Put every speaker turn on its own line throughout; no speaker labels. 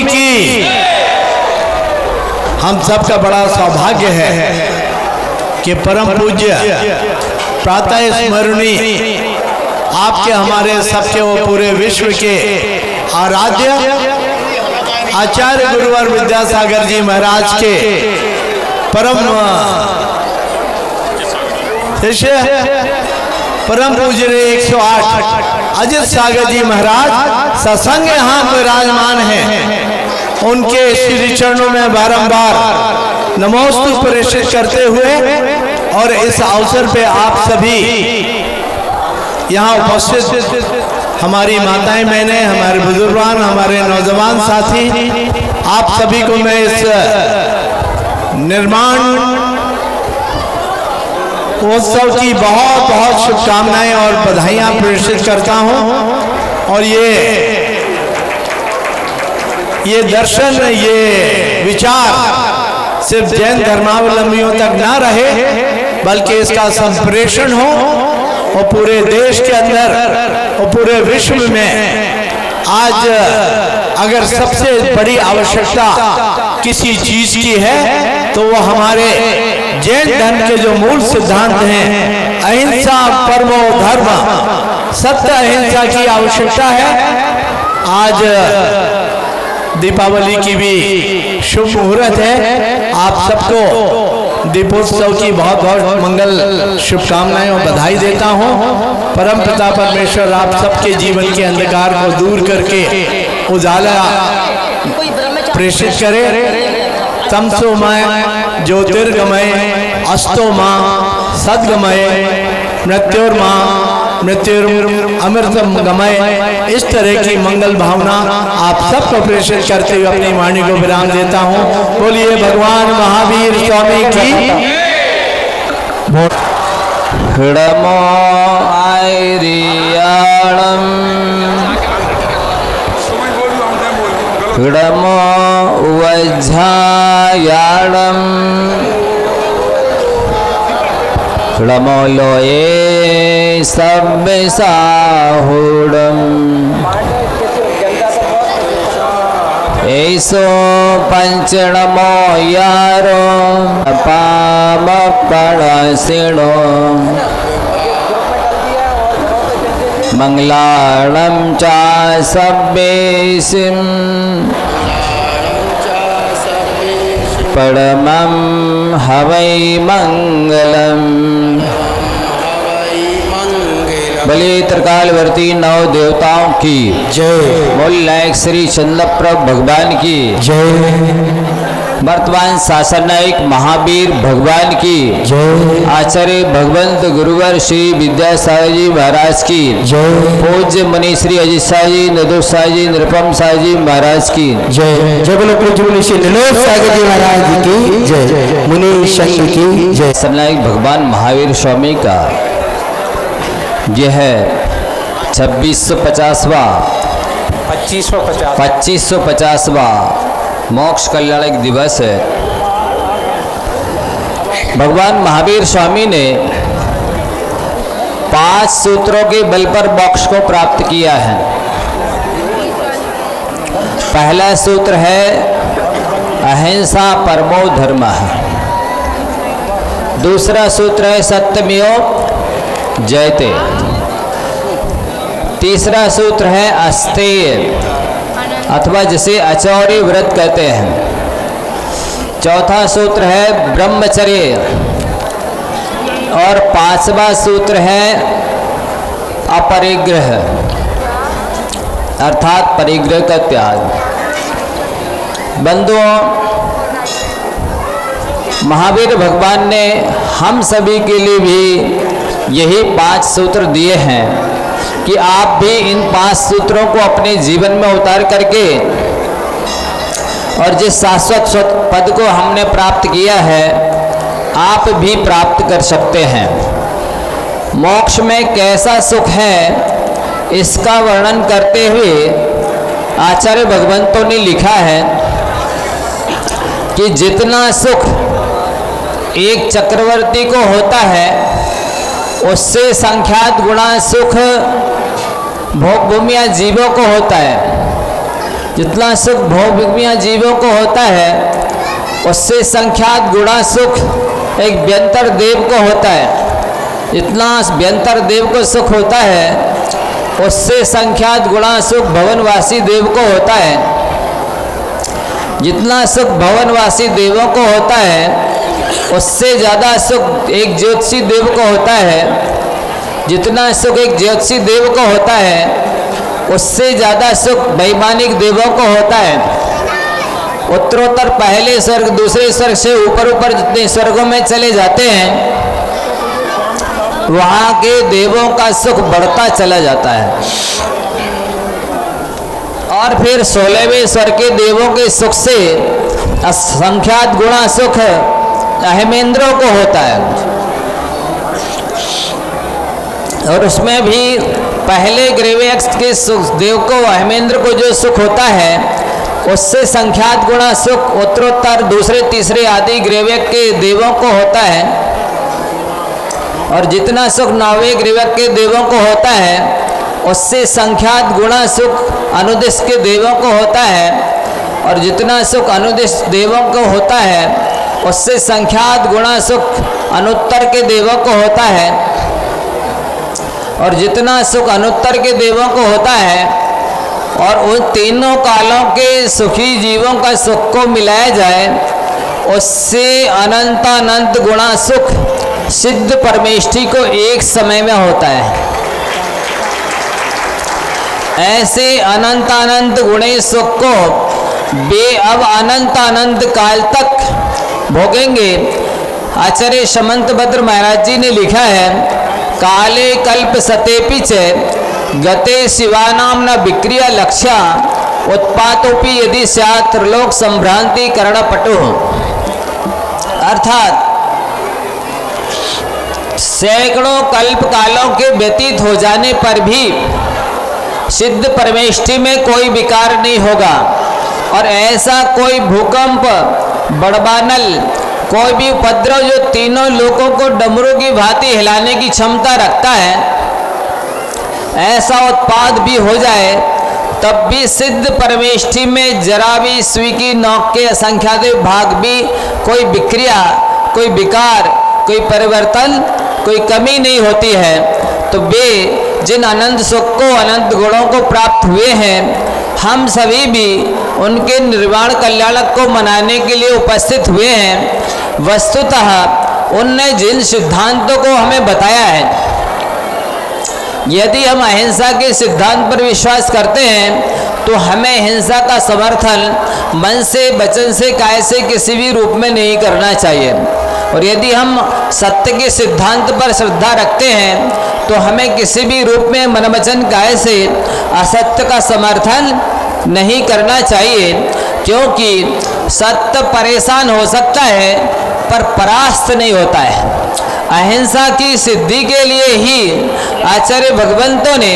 की हम सबका बड़ा सौभाग्य है कि परम पूज्य प्रातः स्मरणी आपके हमारे सबके वो पूरे विश्व के आराध्य आचार्य गुरुवर विद्यासागर जी महाराज के परम शिष्य परम पूज्य 108 अजित सागर जी महाराज सत्संग यहाँ विराजमान हैं। उनके श्री चरणों में बारंबार नमोस्तु प्रेषित करते हुए और इस अवसर पे आप सभी यहाँ उपस्थित हमारी माताएं बहनें, हमारे बुजुर्गान, हमारे नौजवान साथी, आप सभी को मैं इस निर्माण उत्सव की बहुत बहुत शुभकामनाएं और बधाइयां प्रेषित करता हूं। और ये दर्शन, ये विचार सिर्फ जैन धर्मावलंबियों तक ना रहे, बल्कि इसका संप्रेषण हो और पूरे देश के अंदर और पूरे विश्व में। आज अगर सबसे बड़ी आवश्यकता किसी चीज की है तो वो हमारे जैन धर्म के जो मूल सिद्धांत हैं, अहिंसा परमो धर्म, सत्य अहिंसा की आवश्यकता है। आज दीपावली की भी शुभ मुहूर्त है। आप सबको दीपोत्सव की बहुत बहुत मंगल शुभकामनाएं और बधाई देता हूं। परम पिता परमेश्वर आप सबके जीवन के अंधकार को दूर करके उजाला प्रेषित करे। तमसोमय ज्योतिर्गमय अस्तोमा सद्गमय मृत्योर्मा मृत्युर्अमृतम गमय, इस तरह की मंगल भावना आप सबको प्रेषित करते हुए अपनी वाणी को विराम देता हूँ। बोलिए भगवान महावीर स्वामी की।
हिडमो आयरियाणम हिडमो वज्झायाणम हिडमो लोये सब्बे साहुडम ऐसो पंचणमो यारो पाम पड़सिणो मंगलाणं चा सब्बेसिं परमं हवै मंगलम्। बलि त्रिकालवर्ती नौ देवताओं की जय। बोल नायक श्री चंद्रप्रभ भगवान की जय। वर्तमान शासन नायक महावीर भगवान की जय। आचार्य भगवंत गुरुवर श्री विद्यासागर जी महाराज की जय। पूज्य मुनि श्री अजित शाह जी, नदुर शाह जी, निरुपम शाह जी महाराज की जय। जय बोलो पूज्य मुनि श्री नरेश सागर जी महाराज की जय। मुनि संघ की जय। सनायक भगवान महावीर स्वामी का यह 2650वां 2550वां मोक्ष कल्याणक दिवस है। भगवान महावीर स्वामी ने 5 सूत्रों के बल पर मोक्ष को प्राप्त किया है। पहला सूत्र है अहिंसा परमो धर्मः। दूसरा सूत्र है सत्यमेव जयते। तीसरा सूत्र है अस्तेय अथवा जिसे अचौरी व्रत कहते हैं। चौथा सूत्र है ब्रह्मचर्य और 5वां सूत्र है अपरिग्रह अर्थात परिग्रह का त्याग। बंधुओं, महावीर भगवान ने हम सभी के लिए भी यही 5 सूत्र दिए हैं कि आप भी इन 5 सूत्रों को अपने जीवन में उतार करके और जिस शाश्वत पद को हमने प्राप्त किया है आप भी प्राप्त कर सकते हैं। मोक्ष में कैसा सुख है इसका वर्णन करते हुए आचार्य भगवंतों ने लिखा है कि जितना सुख एक चक्रवर्ती को होता है उससे संख्यात गुणा सुख भोग भूमिया जीवों को होता है। जितना सुख भौतिक जीवों को होता है उससे संख्यात गुणा सुख एक व्यंतर देव को होता है। जितना व्यंतर देव को सुख होता है उससे संख्यात गुणा सुख भवनवासी देव को होता है। जितना सुख भवनवासी देवों को होता है उससे ज़्यादा सुख एक ज्योतिषी देव को होता है। जितना सुख एक ज्योतिषी देव को होता है उससे ज़्यादा सुख वैमानिक देवों को होता है। उत्तरोत्तर पहले स्वर्ग दूसरे स्वर्ग से ऊपर ऊपर जितने स्वर्गों में चले जाते हैं वहाँ के देवों का सुख बढ़ता चला जाता है और फिर 16वें स्वर्ग के देवों के सुख से असंख्यात गुणा सुख अहमेंद्रों को होता है। और उसमें भी पहले ग्रेवेक्स के सुख देव को अहमेंद्र को जो सुख होता है उससे संख्यात गुणा सुख उत्तरोत्तर दूसरे तीसरे आदि ग्रेवेक के देवों को होता है। और जितना सुख 9वें ग्रेवेक के देवों को होता है उससे संख्यात गुणा सुख अनुदिश के देवों को होता है। और जितना सुख अनुदिश देवों को होता है उससे संख्यात गुणा सुख अनुत्तर के देवों को होता है। और जितना सुख अनुत्तर के देवों को होता है और उन तीनों कालों के सुखी जीवों का सुख को मिलाया जाए उससे अनंतानंत गुणा सुख सिद्ध परमेष्ठी को एक समय में होता है। ऐसे अनंतानंत गुणे सुख को वे अब अनंतानंत काल तक भोगेंगे। आचार्य समंतभद्र महाराज जी ने लिखा है, काले कल्प सतेपि च गते शिवानाम न विक्रिया लक्ष्या उत्पातोपि यदि स्यात् त्रिलोक संभ्रांति करण पटु। अर्थात सैकड़ों कल्प कालों के व्यतीत हो जाने पर भी सिद्ध परमेष्ठी में कोई विकार नहीं होगा और ऐसा कोई भूकंप बड़बानल कोई भी उपद्रव जो तीनों लोगों को डमरू की भांति हिलाने की क्षमता रखता है ऐसा उत्पाद भी हो जाए तब भी सिद्ध परमेष्ठी में जरा भी सुई की नोक के असंख्यात भाग भी कोई विक्रिया कोई विकार कोई परिवर्तन कोई कमी नहीं होती है। तो वे जिन अनंत सुख को अनंत गुणों को प्राप्त हुए हैं हम सभी भी उनके निर्वाण कल्याणक को मनाने के लिए उपस्थित हुए हैं। वस्तुतः उनने जिन सिद्धांतों को हमें बताया है यदि हम अहिंसा के सिद्धांत पर विश्वास करते हैं तो हमें हिंसा का समर्थन मन से वचन से काया से किसी भी रूप में नहीं करना चाहिए। और यदि हम सत्य के सिद्धांत पर श्रद्धा रखते हैं तो हमें किसी भी रूप में मन वचन काया से असत्य का समर्थन नहीं करना चाहिए, क्योंकि सत्य परेशान हो सकता है पर परास्त नहीं होता है। अहिंसा की सिद्धि के लिए ही आचार्य भगवंतों ने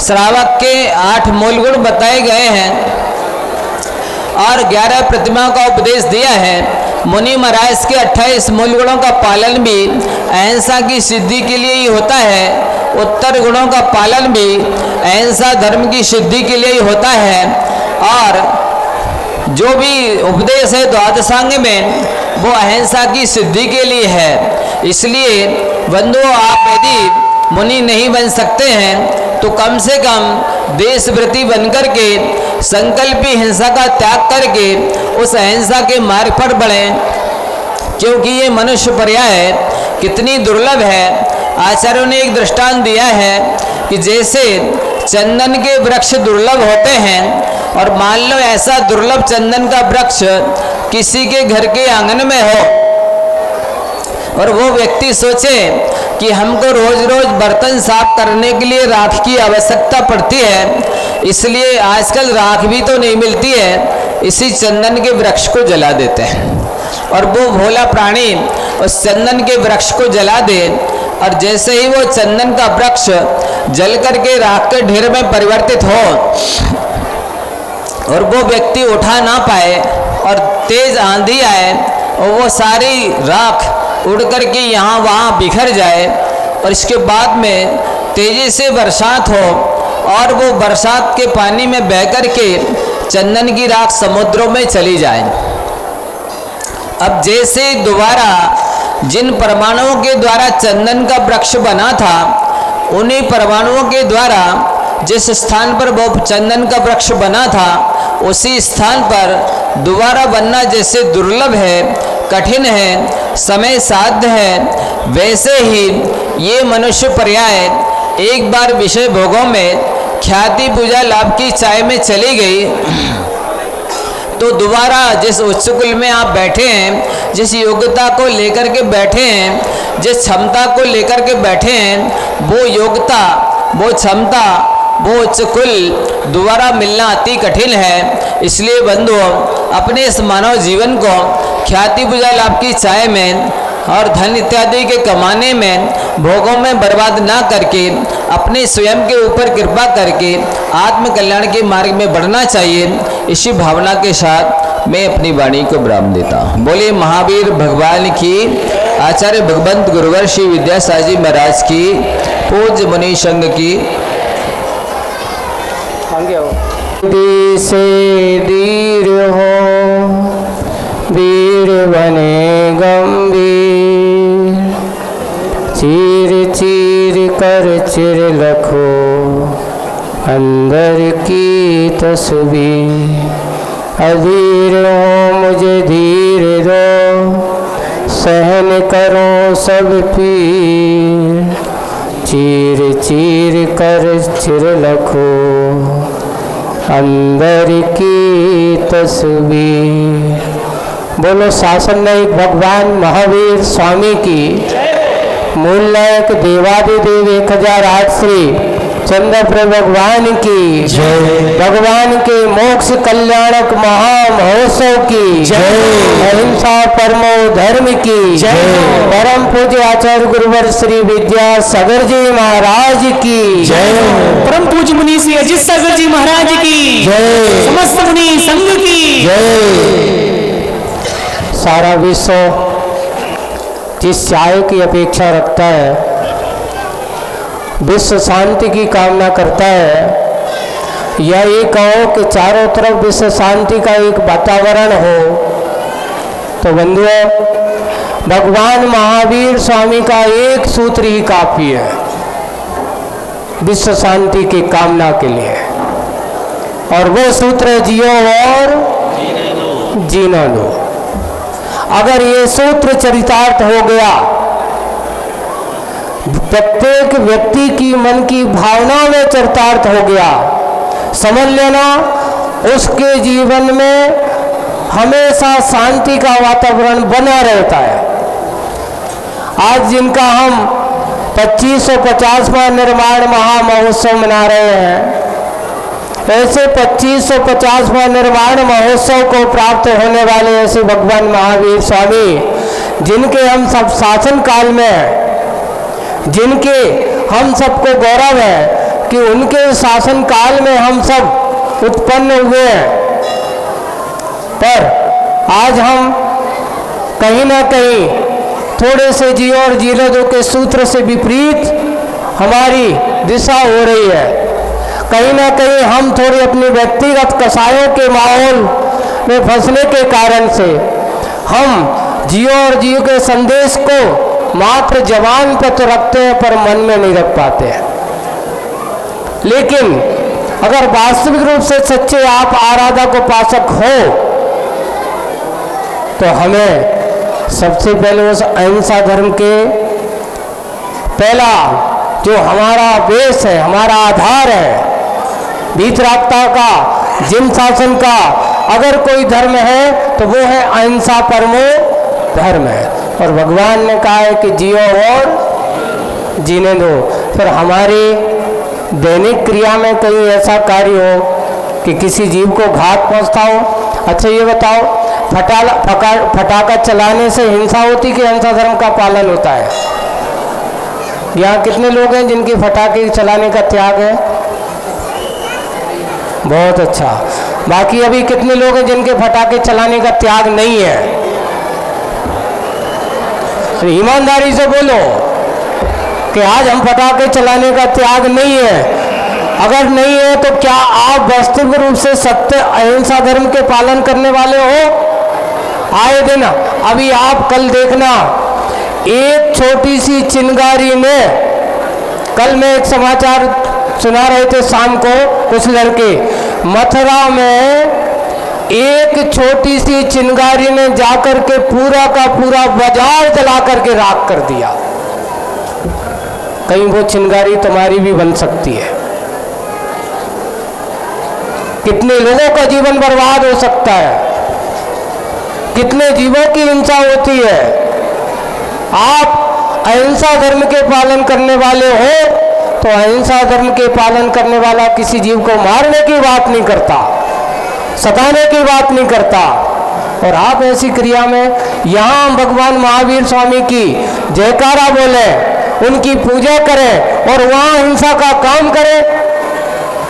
श्रावक के 8 मूल गुण बताए गए हैं और 11 प्रतिमाओं का उपदेश दिया है। मुनि महाराज के 28 मूल गुणों का पालन भी अहिंसा की सिद्धि के लिए ही होता है। उत्तर गुणों का पालन भी अहिंसा धर्म की सिद्धि के लिए ही होता है। और जो भी उपदेश है द्वादशांग में वो अहिंसा की सिद्धि के लिए है। इसलिए बंधुओं, आप यदि मुनि नहीं बन सकते हैं तो कम से कम देशव्रती बनकर के संकल्पी हिंसा का त्याग करके उस अहिंसा के मार्ग पर बढ़ें, क्योंकि ये मनुष्य पर्याय कितनी दुर्लभ है। आचार्यों ने एक दृष्टांत दिया है कि जैसे चंदन के वृक्ष दुर्लभ होते हैं और मान लो ऐसा दुर्लभ चंदन का वृक्ष किसी के घर के आंगन में हो और वो व्यक्ति सोचे कि हमको रोज रोज बर्तन साफ करने के लिए राख की आवश्यकता पड़ती है, इसलिए आजकल राख भी तो नहीं मिलती है, इसी चंदन के वृक्ष को जला देते हैं। और वो भोला प्राणी उस चंदन के वृक्ष को जला दे और जैसे ही वो चंदन का वृक्ष जल करके राख के ढेर में परिवर्तित हो और वो व्यक्ति उठा ना पाए और तेज आंधी आए और वो सारी राख उड़ करके यहाँ वहाँ बिखर जाए और इसके बाद में तेजी से बरसात हो और वो बरसात के पानी में बह कर के चंदन की राख समुद्रों में चली जाए। अब जैसे दोबारा जिन परमाणुओं के द्वारा चंदन का वृक्ष बना था, उन्हीं परमाणुओं के द्वारा जिस स्थान पर वो चंदन का वृक्ष बना था, उसी स्थान पर दोबारा बनना जैसे दुर्लभ है, कठिन है, समय साध्य है, वैसे ही ये मनुष्य पर्याय एक बार विषय भोगों में ख्याति पूजा लाभ की चाय में चली गई तो दोबारा जिस उच्च कुल में आप बैठे हैं, जिस योग्यता को लेकर के बैठे हैं, जिस क्षमता को लेकर के बैठे हैं, वो योग्यता, वो क्षमता, वो उच्च कुल दोबारा मिलना अति कठिन है। इसलिए बंधुओं, अपने इस मानव जीवन को ख्याति पूजा लाभ की चाय में और धन इत्यादि के कमाने में, भोगों में बर्बाद ना करके अपने स्वयं के ऊपर कृपा करके आत्म कल्याण के मार्ग में बढ़ना चाहिए। इसी भावना के साथ मैं अपनी वाणी को विराम देता हूँ। बोले महावीर भगवान की, आचार्य भगवंत गुरुवर श्री विद्यासागर जी महाराज की, पूज्य मुनि संघ की।
से धीर हो वीर बने गंभीर, चीर चीर कर चिर लखो अंदर की तस्वीर। अधीर हो मुझे धीर दो, सहन करो सब पीर, चीर चीर कर चिर लखो अंदर की तस्वीर। बोलो शासन नायक भगवान महावीर स्वामी की, मूल नायक देवादिदेव 1008 श्री चंद्रप्रभ भगवान की, भगवान के मोक्ष कल्याणक महामहोत्सव की, अहिंसा परमो धर्म की, परम पूज्य आचार्य गुरुवर श्री विद्यासागर जी महाराज की,
परम पूज्य मुनि श्री अजित सागर जी महाराज की, समस्त मुनि संघ की।
सारा विश्व जिस चाय की अपेक्षा रखता है, विश्व शांति की कामना करता है, या ये कहो कि चारों तरफ विश्व शांति का एक वातावरण हो, तो बंधुओं, भगवान महावीर स्वामी का एक सूत्र ही काफी है विश्व शांति की कामना के लिए, और वो सूत्र है जियो और जीना लो। अगर ये सूत्र चरितार्थ हो गया, प्रत्येक व्यक्ति की मन की भावना में चरितार्थ हो गया, समझ लेना उसके जीवन में हमेशा शांति का वातावरण बना रहता है। आज जिनका हम 2550वां निर्माण महामहोत्सव मना रहे हैं, ऐसे 2550वां निर्माण महोत्सव को प्राप्त होने वाले ऐसे भगवान महावीर स्वामी, जिनके हम सब शासन काल में, जिनके हम सबको गौरव है कि उनके शासन काल में हम सब उत्पन्न हुए हैं, पर आज हम कहीं ना कहीं थोड़े से जियो और जीने दो के सूत्र से विपरीत हमारी दिशा हो रही है। कहीं ना कहीं हम थोड़ी अपनी व्यक्तिगत कसायों के माहौल में फंसने के कारण से हम जियो और जियो के संदेश को मात्र जबान पर तो रखते हैं, पर मन में नहीं रख पाते हैं। लेकिन अगर वास्तविक रूप से सच्चे आप आराधक उपासक हो, तो हमें सबसे पहले उस अहिंसा धर्म के पहला जो हमारा बेस है, हमारा आधार है, वीतरागता का, जिन शासन का अगर कोई धर्म है तो वो है अहिंसा परमो धर्म है। और भगवान ने कहा है कि जियो और जीने दो। फिर हमारी दैनिक क्रिया में कहीं ऐसा कार्य हो कि किसी जीव को घात पहुंचता हो। अच्छा ये बताओ, फटाका चलाने से हिंसा होती कि अहिंसा धर्म का पालन होता है? यहाँ कितने लोग हैं जिनके फटाके चलाने का त्याग है? बहुत अच्छा। बाकी अभी कितने लोग हैं जिनके फटाके चलाने का त्याग नहीं है? तो ईमानदारी से बोलो कि आज हम फटाके चलाने का त्याग नहीं है। अगर नहीं है तो क्या आप वास्तविक रूप से सत्य अहिंसा धर्म के पालन करने वाले हो? आए दिन अभी आप कल देखना, एक छोटी सी चिंगारी ने, कल मैं एक समाचार सुना रहे थे शाम को, कुछ लड़के मथुरा में एक छोटी सी चिंगारी ने जाकर के पूरा का पूरा बाजार जला करके राख कर दिया। कहीं वो चिंगारी तुम्हारी भी बन सकती है। कितने लोगों का जीवन बर्बाद हो सकता है, कितने जीवों की हिंसा होती है। आप अहिंसा धर्म के पालन करने वाले हो तो अहिंसा धर्म के पालन करने वाला किसी जीव को मारने की बात नहीं करता, सताने की बात नहीं करता। और आप ऐसी क्रिया में यहाँ भगवान महावीर स्वामी की जयकारा बोले, उनकी पूजा करें और वहाँ हिंसा का काम करें,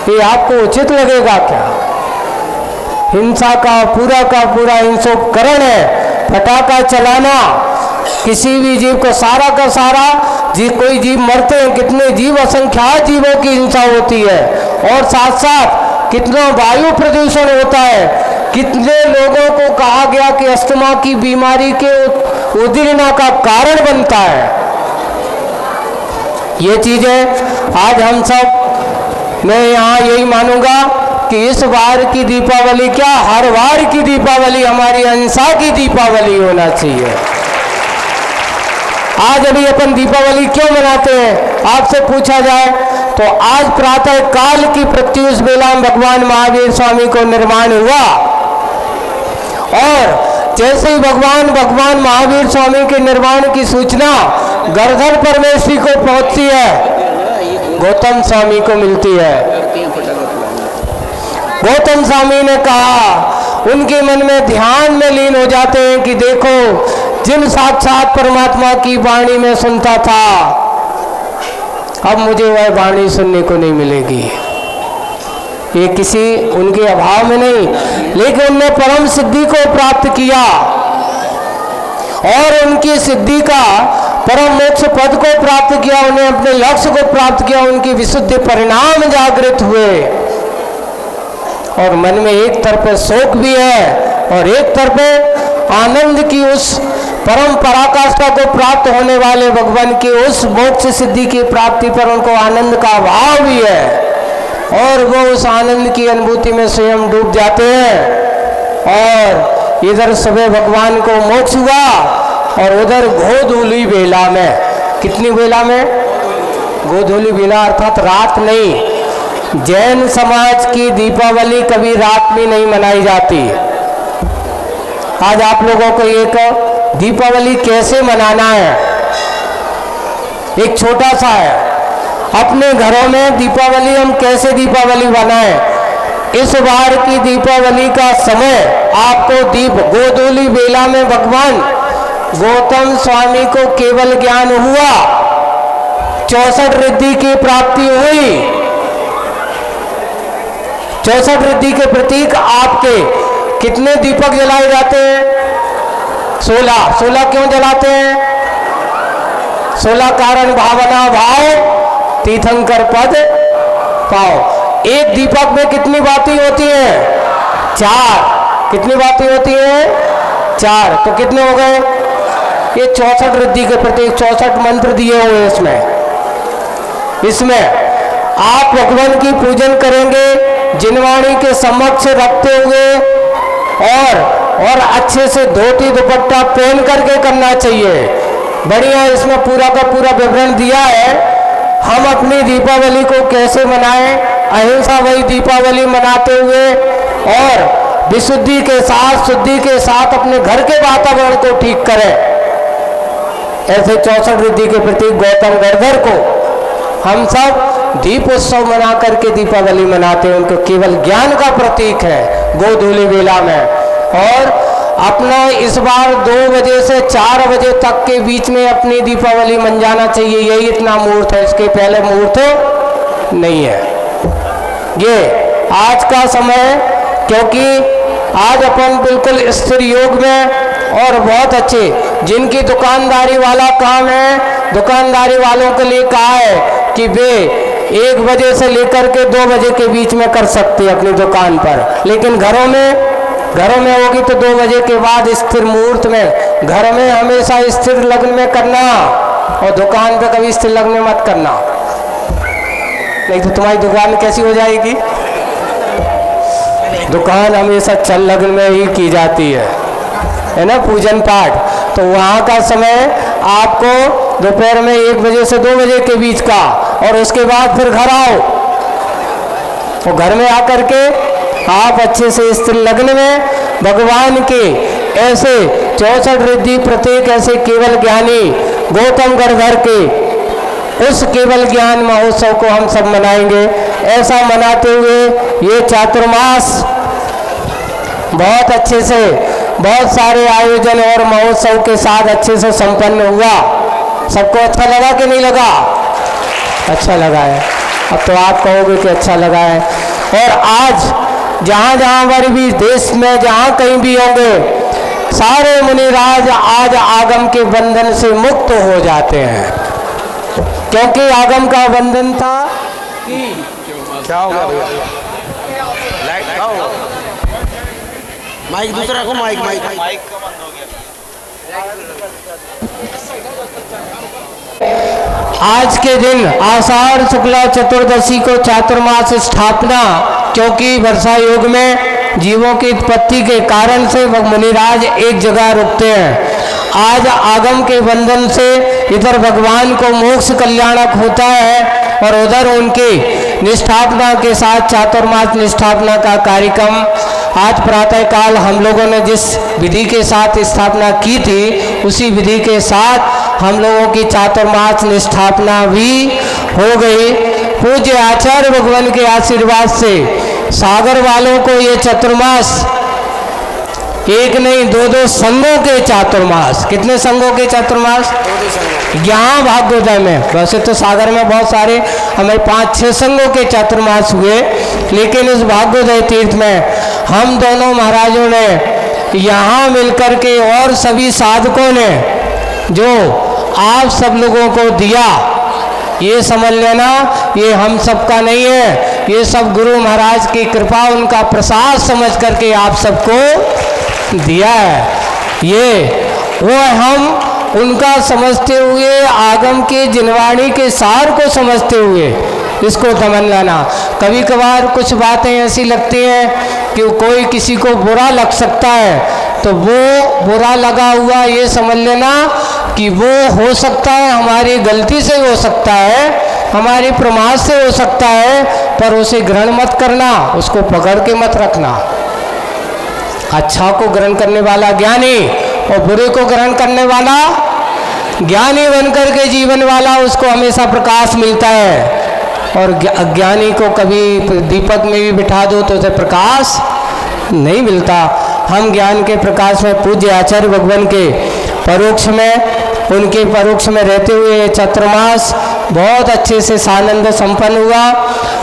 ये आपको उचित लगेगा क्या? हिंसा का पूरा हिंसोपकरण है। पटाखा चलाना, किसी भी जीव को सारा का सारा कोई जीव मरते हैं, कितने जीव, असंख्यात जीवों की हिंसा होती है। और साथ साथ कितना वायु प्रदूषण होता है। कितने लोगों को कहा गया कि अस्थमा की बीमारी के उद्दीपना का कारण बनता है। ये चीजें आज हम सब, मैं यहाँ यही मानूंगा कि इस बार की दीपावली क्या, हर बार की दीपावली हमारी अहिंसा की दीपावली होना चाहिए। आज अभी अपन दीपावली क्यों मनाते हैं आपसे पूछा जाए तो आज प्रातः काल की प्रत्युष बेला में भगवान महावीर स्वामी को निर्माण हुआ, और जैसे ही भगवान महावीर स्वामी के निर्माण की सूचना गर्धर परमेश्वरी को पहुंचती है, गौतम स्वामी को मिलती है। गौतम स्वामी ने कहा, उनके मन में ध्यान में लीन हो जाते हैं कि देखो, जिन साक्षात परमात्मा की वाणी में सुनता था, अब मुझे वह वाणी सुनने को नहीं मिलेगी। ये किसी उनके अभाव में नहीं, लेकिन उनने परम सिद्धि को प्राप्त किया और उनकी सिद्धि का परम मोक्ष पद को प्राप्त किया, उन्हें अपने लक्ष्य को प्राप्त किया, उनकी विशुद्ध परिणाम जागृत हुए। और मन में एक तरफ शोक भी है और एक तरफ आनंद की उस परम पराकाष्ठा को प्राप्त होने वाले भगवान की उस मोक्ष सिद्धि की प्राप्ति पर उनको आनंद का भाव भी है और वो उस आनंद की अनुभूति में स्वयं डूब जाते हैं। और इधर सुबह भगवान को मोक्ष हुआ और उधर गोधूली बेला में, कितनी बेला में? गोधूली बेला अर्थात रात नहीं। जैन समाज की दीपावली कभी रात में नहीं मनाई जाती। आज आप लोगों को एक दीपावली कैसे मनाना है, एक छोटा सा है। अपने घरों में दीपावली हम कैसे दीपावली बनाएं। इस बार की दीपावली का समय आपको दीप गोधूली बेला में भगवान गौतम स्वामी को केवल ज्ञान हुआ, 64 रिद्धि की प्राप्ति हुई। 64 रिद्धि के प्रतीक आपके कितने दीपक जलाए जाते हैं? 16 क्यों जलाते हैं? 16 कारण भावना भाव तीर्थंकर पद पाओ। एक दीपक में कितनी बातें होती हैं? 4। कितनी बातें होती हैं? 4। तो कितने हो गए? ये 64 रिद्धि के प्रतीक 64 मंत्र दिए हुए इसमें आप भगवान की पूजन करेंगे जिनवाणी के समक्ष रखते हुए और अच्छे से धोती दुपट्टा पहन करके करना चाहिए। बढ़िया इसमें पूरा का पूरा विवरण दिया है। हम अपनी दीपावली को कैसे मनाएं, अहिंसा वही दीपावली मनाते हुए और विशुद्धि के साथ, शुद्धि के साथ अपने घर के वातावरण को ठीक करें। ऐसे 64 रिद्धि के प्रतीक गौतम गर्धर को हम सब दीप उत्सव मना करके दीपावली मनाते हैं। उनको केवल ज्ञान का प्रतीक है गोधूली बेला में। और अपना इस बार 2 बजे से 4 बजे तक के बीच में अपनी दीपावली मन जाना चाहिए, यही इतना मुहूर्त है, इसके पहले मुहूर्त नहीं है। ये आज का समय, क्योंकि आज अपन बिल्कुल स्थिर योग में और बहुत अच्छे, जिनकी दुकानदारी वाला काम है, दुकानदारी वालों के लिए कहा है कि वे 1 बजे से लेकर के 2 बजे के बीच में कर सकते हैं अपनी दुकान पर, लेकिन घरों में होगी तो 2 बजे के बाद स्थिर मुहूर्त में, घर में हमेशा स्थिर लग्न में करना और दुकान पे कभी स्थिर लग्न में मत करना, नहीं तो तुम्हारी दुकान कैसी हो जाएगी। दुकान हमेशा चल लग्न में ही की जाती है ना, पूजन पाठ। तो वहाँ का समय आपको दोपहर में 1 बजे से 2 बजे के बीच का, और उसके बाद फिर घर आओ, और घर में आकर के आप अच्छे से स्थिर लग्न में भगवान के ऐसे 64 रिद्धि प्रत्येक ऐसे केवल ज्ञानी गौतम गढ़धर के उस केवल ज्ञान महोत्सव को हम सब मनाएंगे। ऐसा मनाते हुए ये चातुर्मास बहुत अच्छे से, बहुत सारे आयोजन और महोत्सव के साथ अच्छे से संपन्न हुआ। सबको अच्छा लगा कि नहीं लगा? अच्छा लगा है। अब तो आप कहोगे कि अच्छा लगा है। और आज जहाँ पर भी देश में जहाँ कहीं भी होंगे, सारे मुनिराज आज आगम के बंधन से मुक्त हो जाते हैं, क्योंकि आगम का बंधन था कि
क्या होगा भैया? माइक दूसरा को माइक का बंद हो गया।
आज के दिन आषाढ़ शुक्ला चतुर्दशी को चातुर्मास स्थापना, क्योंकि वर्षा योग में जीवों की उत्पत्ति के कारण से मुनिराज एक जगह रुकते हैं। आज आगम के बंधन से इधर भगवान को मोक्ष कल्याणक होता है और उधर उनकी निष्ठापना के साथ चातुर्मास निष्ठापना का कार्यक्रम आज प्रातः काल हम लोगों ने जिस विधि के साथ स्थापना की थी, उसी विधि के साथ हम लोगों की चातुर्मास निष्ठापना भी हो गई। पूज्य आचार्य भगवान के आशीर्वाद से सागर वालों को ये चतुर्मास एक नहीं 2-2 संघों के चातुर्मास, कितने संघों के चातुर्मास? 2 यहाँ भाग्योदय में, वैसे तो सागर में बहुत सारे हमें 5-6 संघों के चातुर्मास हुए, लेकिन इस भाग्योदय तीर्थ में हम दोनों महाराजों ने यहाँ मिलकर के और सभी साधकों ने जो आप सब लोगों को दिया, ये समझ लेना ये हम सबका नहीं है, ये सब गुरु महाराज की कृपा, उनका प्रसाद समझ करके आप सबको दिया है। ये वो हम उनका समझते हुए, आगम के जिनवाणी के सार को समझते हुए इसको समझ लाना। कभी कभार कुछ बातें ऐसी लगती हैं कि कोई किसी को बुरा लग सकता है, तो वो बुरा लगा हुआ ये समझ लेना कि वो हो सकता है हमारी गलती से हो सकता है, हमारी प्रमाद से हो सकता है, पर उसे ग्रहण मत करना, उसको पकड़ के मत रखना। अच्छा को ग्रहण करने वाला ज्ञानी और बुरे को ग्रहण करने वाला ज्ञानी बनकर के जीवन वाला, उसको हमेशा प्रकाश मिलता है। और अज्ञानी को कभी दीपक में भी बिठा दो तो उसे प्रकाश नहीं मिलता। हम ज्ञान के प्रकाश में पूज्य आचार्य भगवान के परोक्ष में, उनके परोक्ष में रहते हुए चातुर्मास बहुत अच्छे से सानंद संपन्न हुआ।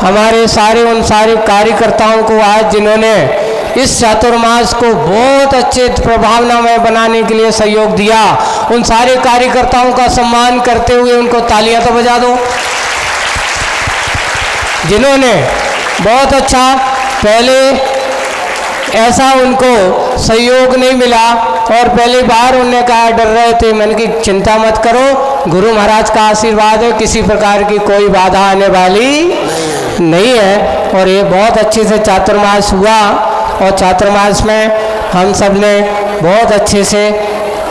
हमारे सारे उन सारे कार्यकर्ताओं को आज जिन्होंने इस चातुर्मास को बहुत अच्छे प्रभावनामय बनाने के लिए सहयोग दिया, उन सारे कार्यकर्ताओं का सम्मान करते हुए उनको तालियां तो बजा दो, जिन्होंने बहुत अच्छा, पहले ऐसा उनको सहयोग नहीं मिला और पहली बार उन्होंने कहा, डर रहे थे, मैंने की चिंता मत करो, गुरु महाराज का आशीर्वाद है, किसी प्रकार की कोई बाधा आने वाली नहीं है। और ये बहुत अच्छे से चातुर्मास हुआ और चातुर्मास में हम सब ने बहुत अच्छे से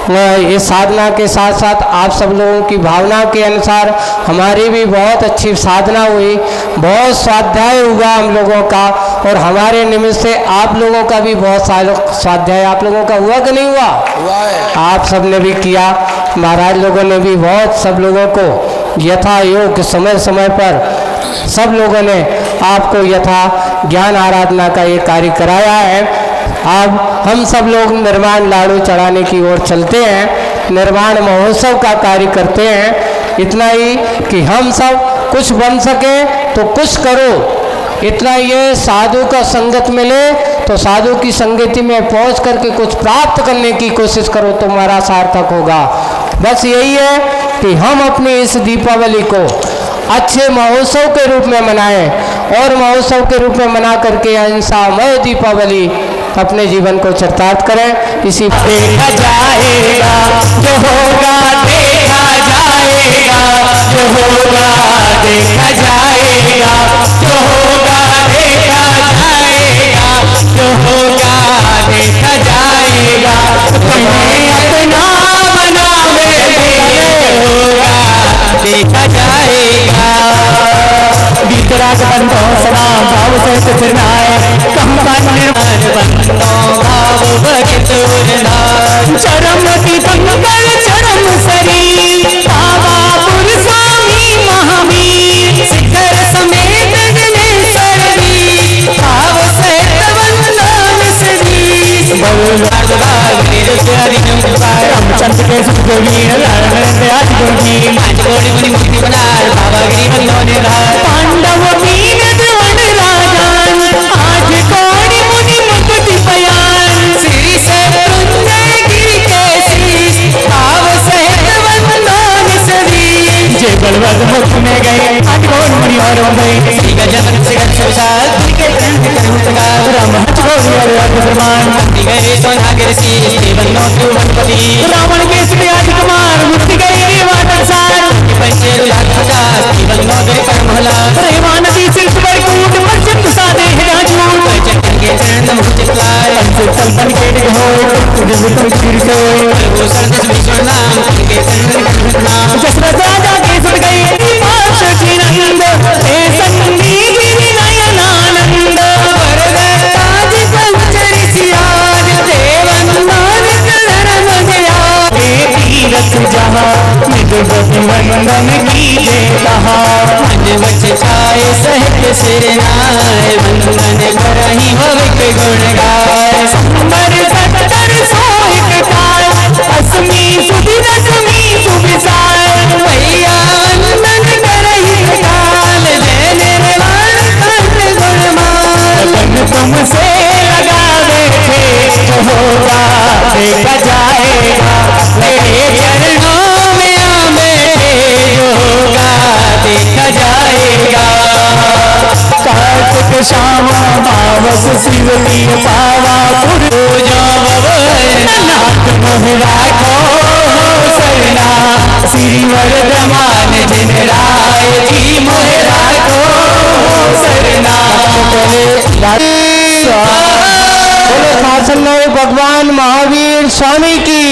ये साधना के साथ साथ आप सब लोगों की भावना के अनुसार हमारी भी बहुत अच्छी साधना हुई, बहुत स्वाध्याय हुआ हम लोगों का, और हमारे निमित्त से आप लोगों का भी बहुत सारा स्वाध्याय आप लोगों का हुआ कि नहीं हुआ?
हुआ है।
आप सब ने भी किया, महाराज लोगों ने भी बहुत सब लोगों को यथा योग्य समय समय पर सब लोगों ने आपको यथा ज्ञान आराधना का ये कार्य कराया है। अब हम सब लोग निर्वाण लाडू चढ़ाने की ओर चलते हैं, निर्वाण महोत्सव का कार्य करते हैं। इतना ही कि हम सब कुछ बन सके तो कुछ करो, इतना ये साधु का संगत मिले तो साधु की संगति में पहुंच करके कुछ प्राप्त करने की कोशिश करो, तुम्हारा सार्थक होगा। बस यही है कि हम अपनी इस दीपावली को अच्छे महोत्सव के रूप में मनाएं और महोत्सव के रूप में मना करके अहिंसामय दीपावली अपने जीवन को चरितार्थ करें। इसी
देखा जाएगा जो होगा, देखा जाएगा जो होगा, देखा जाएगा जो होगा, देखा जाएगा जो होगा, देखा जाएगा। तुम्हें अपना बनावे होगा, देखा जाएगा। वितराग बंदो सदा भाव से चिरनाए, कम का निर्माण बंदो भाव भगित चरम की पंकज चरम शरीर, पावापुर स्वामी महावीर, शिखर समेत जनेश्वर वीर, भाव सहित वंदन श्री रामचंद्र के सुख वीर मुक्ति बनाए बाबा गिरी बंदो पांडव वीर द्रोण राजान, आज कौड़ी मुनि मुक्ति बयान, श्री से मृत्युंजय गिरि के शीश, भाव सहित वंदन श्री। जय बलवंत मुक्त में गए आज कौड़ी मुनि और गए, श्री गजानन से विशाल के राम गए सोनागिर शीश, देवन्नो त्रिभुवनपति रावण के श्री आदि कुमार, मुक्ति गए देवातर सार, पैसे लाख पचास देवन्नो गए परमहला, रेवा नदी सिर्फ बरकूट मस्जिद सादे राजूट, चक्कर के चरण मुझ चितलाए, सल्पन के डिग होए दिव्य तीर से वो सरदेश विष्णु नाम के चंद्र नाम, दशरथ राजा के सुन गए पाश चिरंद, हे संदीप नयनानंद, वरदराज पंचरी सियाज, देवन्मान चरण मजया, हे तीरथ जहाँ निज वंदन कीजे कहा, मन वच छाए सहित सिर नाय, वंदन करहि भविक गुण गाय, संबर सत्तर सोहिक काल, अस्मि सुधि रश्मि सुविशाल, भैया वंदन करहि काल, जय निर्वाण कंठ गुणमान, लगन तुमसे लगावे थे जो होगा, देखा जाएगा मेरे चरणों में आमे जो होगा, देखा जाएगा। कार्तिक श्याम मावस शिव की पावापुर नाथ मोहरा को सरना, श्री वर्धमान जिन राय की मोहरा को सरना।
बोले शासन भगवान महावीर स्वामी की।